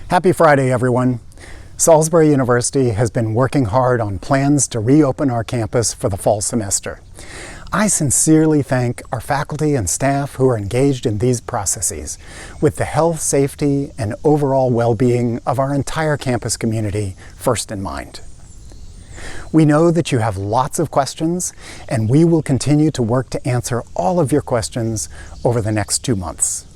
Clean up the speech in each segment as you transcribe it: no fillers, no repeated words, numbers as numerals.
Happy Friday, everyone. Salisbury University has been working hard on plans to reopen our campus for the fall semester. I sincerely thank our faculty and staff who are engaged in these processes, with the health, safety, and overall well-being of our entire campus community first in mind. We know that you have lots of questions, and we will continue to work to answer all of your questions over the next 2 months.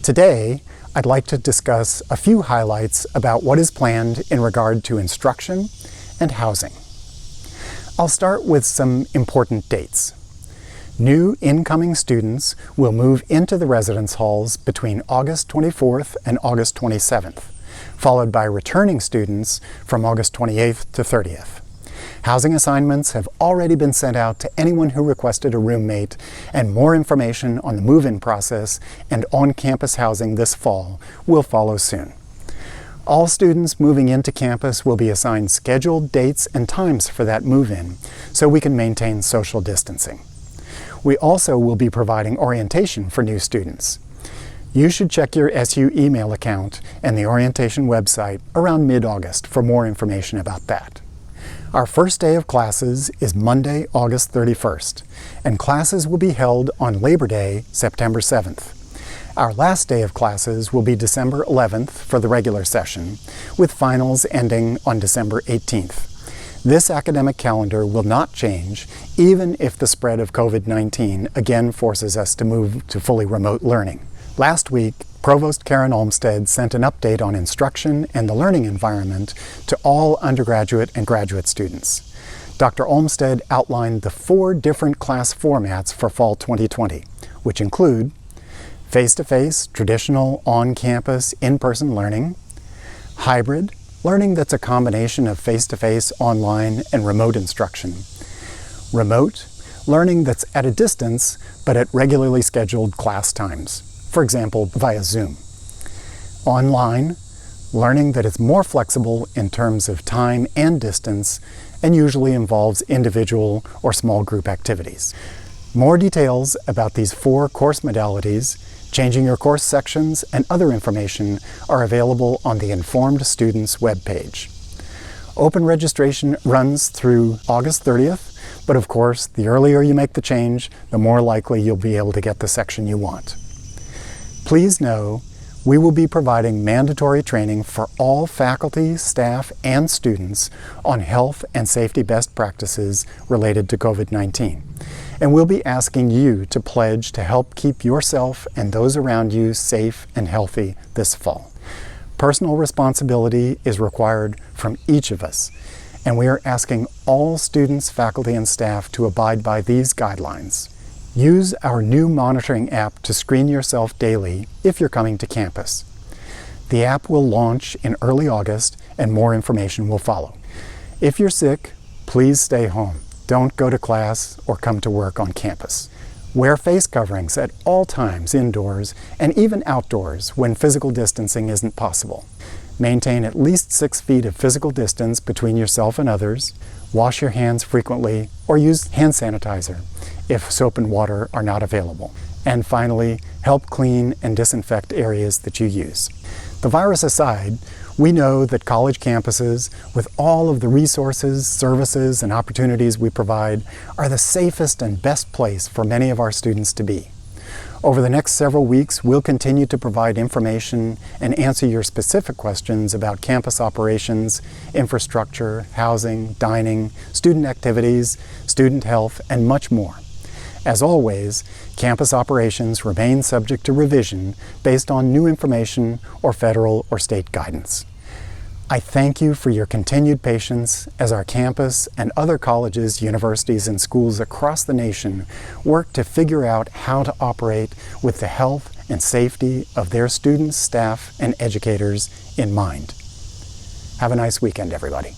Today, I'd like to discuss a few highlights about what is planned in regard to instruction and housing. I'll start with some important dates. New incoming students will move into the residence halls between August 24th and August 27th, followed by returning students from August 28th to 30th. Housing assignments have already been sent out to anyone who requested a roommate, and more information on the move-in process and on-campus housing this fall will follow soon. All students moving into campus will be assigned scheduled dates and times for that move-in, so we can maintain social distancing. We also will be providing orientation for new students. You should check your SU email account and the orientation website around mid-August for more information about that. Our first day of classes is Monday, August 31st, and classes will be held on Labor Day, September 7th. Our last day of classes will be December 11th for the regular session, with finals ending on December 18th. This academic calendar will not change, even if the spread of COVID-19 again forces us to move to fully remote learning. Last week, Provost Karen Olmsted sent an update on instruction and the learning environment to all undergraduate and graduate students. Dr. Olmsted outlined the 4 different class formats for fall 2020, which include face-to-face, traditional, on-campus, in-person learning; hybrid, learning that's a combination of face-to-face, online, and remote instruction; remote, learning that's at a distance but at regularly scheduled class times, for example, via Zoom; online, learning that is more flexible in terms of time and distance and usually involves individual or small group activities. More details about these 4 course modalities, changing your course sections, and other information are available on the Informed Students webpage. Open registration runs through August 30th, but of course, the earlier you make the change, the more likely you'll be able to get the section you want. Please know, we will be providing mandatory training for all faculty, staff, and students on health and safety best practices related to COVID-19. And we'll be asking you to pledge to help keep yourself and those around you safe and healthy this fall. Personal responsibility is required from each of us, and we are asking all students, faculty, and staff to abide by these guidelines. Use our new monitoring app to screen yourself daily if you're coming to campus. The app will launch in early August, and more information will follow. If you're sick, please stay home. Don't go to class or come to work on campus. Wear face coverings at all times indoors and even outdoors when physical distancing isn't possible. Maintain at least 6 feet of physical distance between yourself and others. Wash your hands frequently or use hand sanitizer if soap and water are not available. And finally, help clean and disinfect areas that you use. The virus aside, we know that college campuses, with all of the resources, services, and opportunities we provide, are the safest and best place for many of our students to be. Over the next several weeks, we'll continue to provide information and answer your specific questions about campus operations, infrastructure, housing, dining, student activities, student health, and much more. As always, campus operations remain subject to revision based on new information or federal or state guidance. I thank you for your continued patience as our campus and other colleges, universities, and schools across the nation work to figure out how to operate with the health and safety of their students, staff, and educators in mind. Have a nice weekend, everybody.